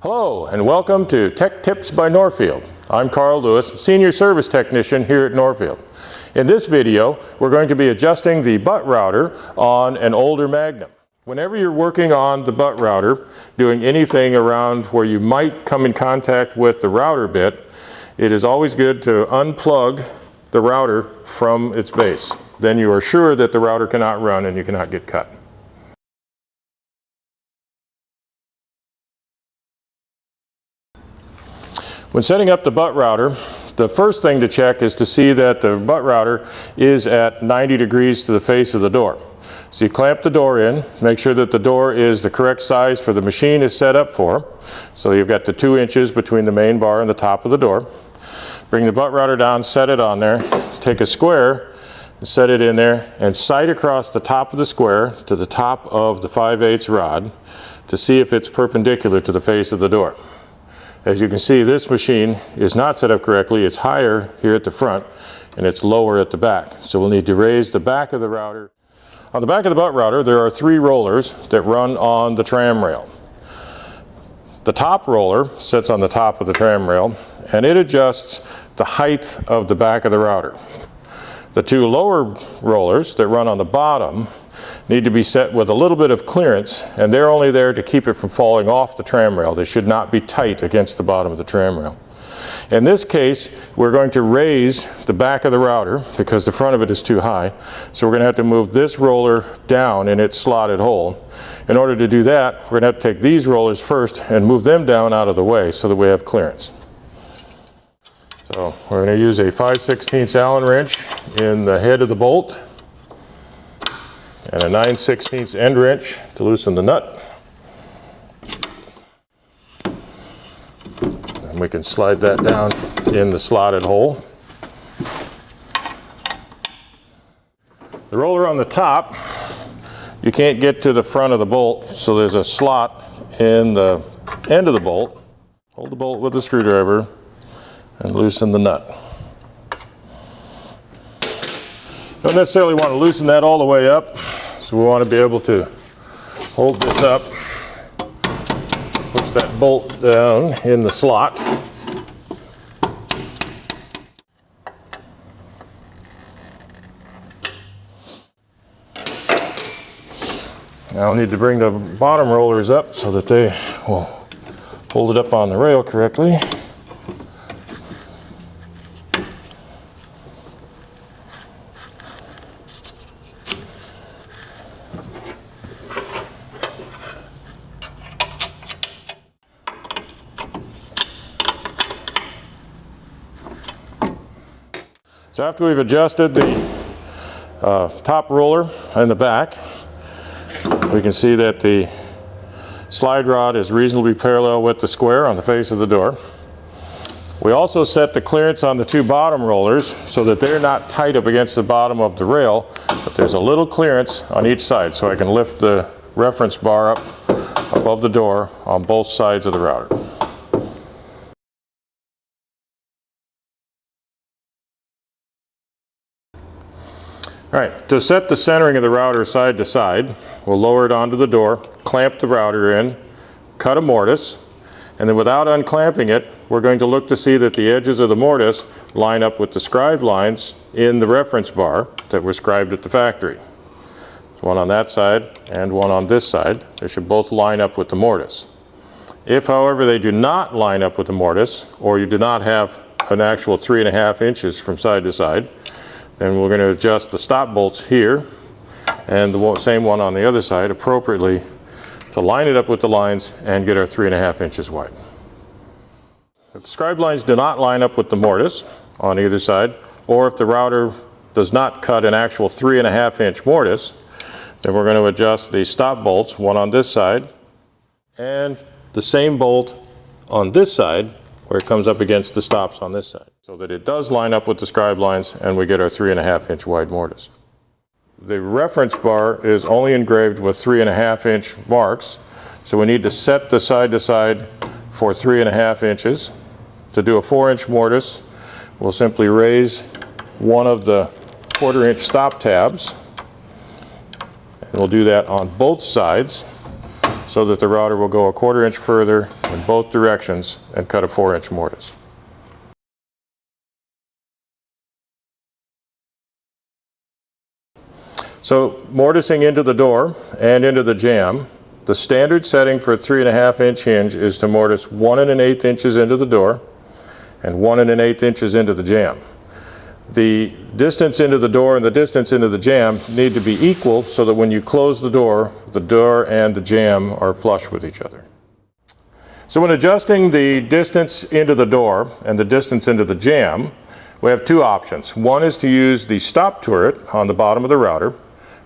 Hello and welcome to Tech Tips by Norfield. I'm Carl Lewis, Senior Service Technician here at Norfield. In this video, we're going to be adjusting the butt router on an older Magnum. Whenever you're working on the butt router, doing anything around where you might come in contact with the router bit, it is always good to unplug the router from its base. Then you are sure that the router cannot run and you cannot get cut. When setting up the butt router, the first thing to check is to see that the butt router is at 90 degrees to the face of the door. So you clamp the door in, make sure that the door is the correct size for the machine is set up for. So you've got the 2 inches between the main bar and the top of the door. Bring the butt router down, set it on there, take a square, set it in there, and sight across the top of the square to the top of the 5/8 rod to see if it's perpendicular to the face of the door. As you can see, this machine is not set up correctly. It's higher here at the front and it's lower at the back. So we'll need to raise the back of the router. On the back of the butt router, there are 3 rollers that run on the tram rail. The top roller sits on the top of the tram rail and it adjusts the height of the back of the router. The 2 lower rollers that run on the bottom need to be set with a little bit of clearance, and they're only there to keep it from falling off the tram rail. They should not be tight against the bottom of the tram rail. In this case, we're going to raise the back of the router because the front of it is too high. So we're going to have to move this roller down in its slotted hole. In order to do that, we're going to have to take these rollers first and move them down out of the way so that we have clearance. So we're going to use a 5/16 Allen wrench in the head of the bolt and a 9/16 end wrench to loosen the nut. And we can slide that down in the slotted hole. The roller on the top, you can't get to the front of the bolt, so there's a slot in the end of the bolt. Hold the bolt with a screwdriver and loosen the nut. Don't necessarily want to loosen that all the way up, so we want to be able to hold this up, push that bolt down in the slot. Now I'll need to bring the bottom rollers up so that they will hold it up on the rail correctly. So after we've adjusted the top roller in the back, we can see that the slide rod is reasonably parallel with the square on the face of the door. We also set the clearance on the 2 bottom rollers so that they're not tight up against the bottom of the rail, but there's a little clearance on each side so I can lift the reference bar up above the door on both sides of the router. All right, to set the centering of the router side to side, we'll lower it onto the door, clamp the router in, cut a mortise, and then without unclamping it, we're going to look to see that the edges of the mortise line up with the scribe lines in the reference bar that were scribed at the factory. There's one on that side and one on this side. They should both line up with the mortise. If, however, they do not line up with the mortise, or you do not have an actual 3.5 inches from side to side, then we're going to adjust the stop bolts here and the same one on the other side appropriately to line it up with the lines and get our 3.5 inches wide. If the scribe lines do not line up with the mortise on either side, or if the router does not cut an actual 3.5 inch mortise, then we're going to adjust the stop bolts, one on this side and the same bolt on this side where it comes up against the stops on this side, so that it does line up with the scribe lines and we get our 3.5 inch wide mortise. The reference bar is only engraved with 3.5 inch marks, so we need to set the side to side for 3.5 inches. To do a 4-inch mortise, we'll simply raise one of the 1/4 inch stop tabs, and we'll do that on both sides so that the router will go a 1/4 inch further in both directions and cut a 4-inch mortise. So mortising into the door and into the jamb, the standard setting for a 3.5 inch hinge is to mortise 1 1/8 inches into the door and 1 1/8 inches into the jamb. The distance into the door and the distance into the jamb need to be equal so that when you close the door and the jamb are flush with each other. So when adjusting the distance into the door and the distance into the jamb, we have two options. One is to use the stop turret on the bottom of the router.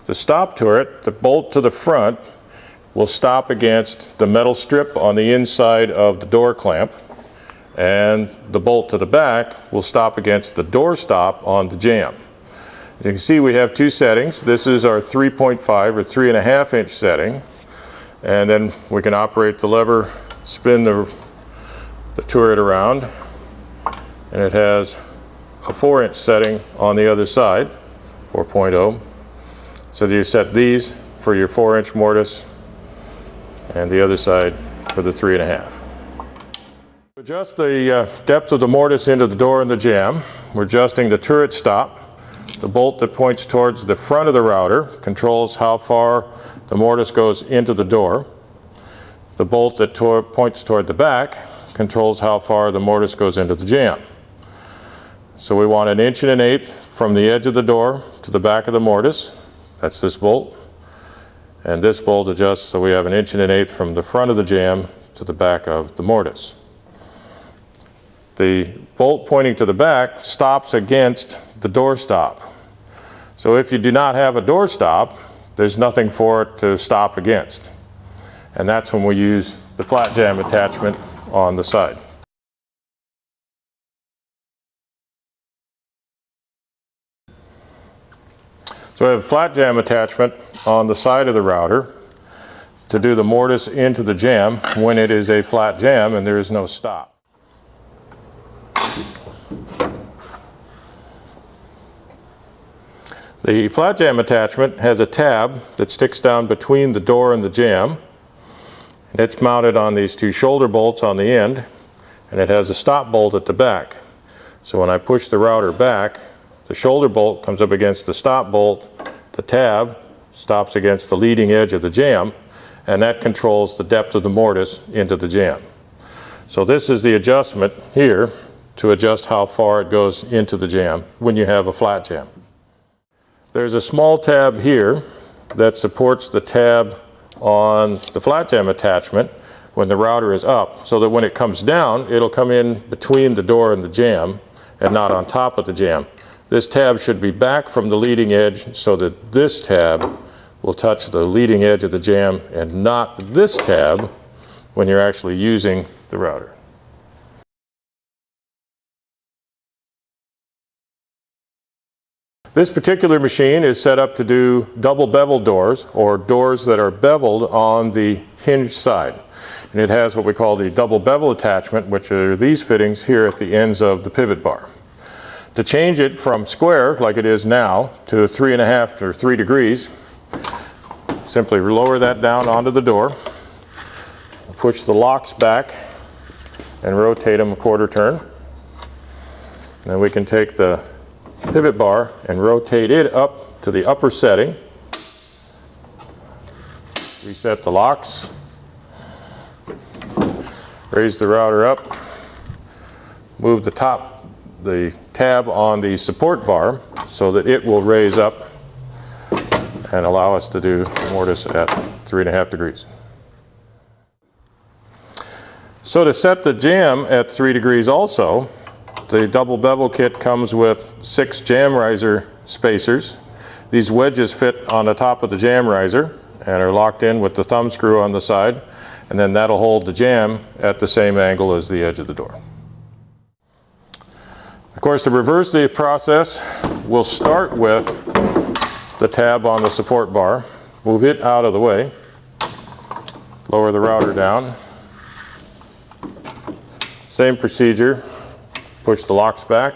The stop turret, the bolt to the front, will stop against the metal strip on the inside of the door clamp, and the bolt to the back will stop against the door stop on the jamb. As you can see, we have two settings. This is our 3.5 or 3.5 inch setting, and then we can operate the lever, spin the turret around, and it has a 4-inch setting on the other side, 4.0. So you set these for your 4-inch mortise and the other side for the 3.5. To adjust the depth of the mortise into the door and the jamb, we're adjusting the turret stop. The bolt that points towards the front of the router controls how far the mortise goes into the door. The bolt that points toward the back controls how far the mortise goes into the jamb. So we want 1 1/8 inches from the edge of the door to the back of the mortise. That's this bolt. And this bolt adjusts so we have 1 1/8 inches from the front of the jamb to the back of the mortise. The bolt pointing to the back stops against the door stop. So if you do not have a door stop, there's nothing for it to stop against. And that's when we use the flat jamb attachment on the side. So we have a flat jamb attachment on the side of the router to do the mortise into the jamb when it is a flat jamb and there is no stop. The flat jamb attachment has a tab that sticks down between the door and the jamb, and it's mounted on these two shoulder bolts on the end, and it has a stop bolt at the back. So when I push the router back, the shoulder bolt comes up against the stop bolt, the tab stops against the leading edge of the jamb, and that controls the depth of the mortise into the jamb. So this is the adjustment here to adjust how far it goes into the jamb when you have a flat jamb. There's a small tab here that supports the tab on the flat jamb attachment when the router is up, so that when it comes down, it'll come in between the door and the jamb and not on top of the jamb. This tab should be back from the leading edge so that this tab will touch the leading edge of the jamb and not this tab when you're actually using the router. This particular machine is set up to do double bevel doors, or doors that are beveled on the hinge side. And it has what we call the double bevel attachment, which are these fittings here at the ends of the pivot bar. To change it from square, like it is now, to 3.5 or 3 degrees, simply lower that down onto the door, push the locks back, and rotate them a 1/4 turn. And then we can take the pivot bar and rotate it up to the upper setting. Reset the locks. Raise the router up. Move the tab on the support bar so that it will raise up and allow us to do mortise at 3.5 degrees. So to set the jamb at 3 degrees also, the double bevel kit comes with 6 jamb riser spacers. These wedges fit on the top of the jamb riser and are locked in with the thumb screw on the side, and then that'll hold the jamb at the same angle as the edge of the door. Of course, to reverse the process, we'll start with the tab on the support bar, move it out of the way, lower the router down. Same procedure. Push the locks back,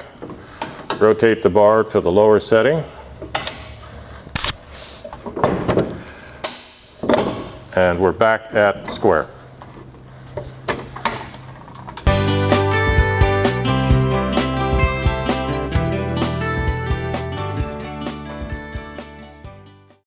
rotate the bar to the lower setting, and we're back at square.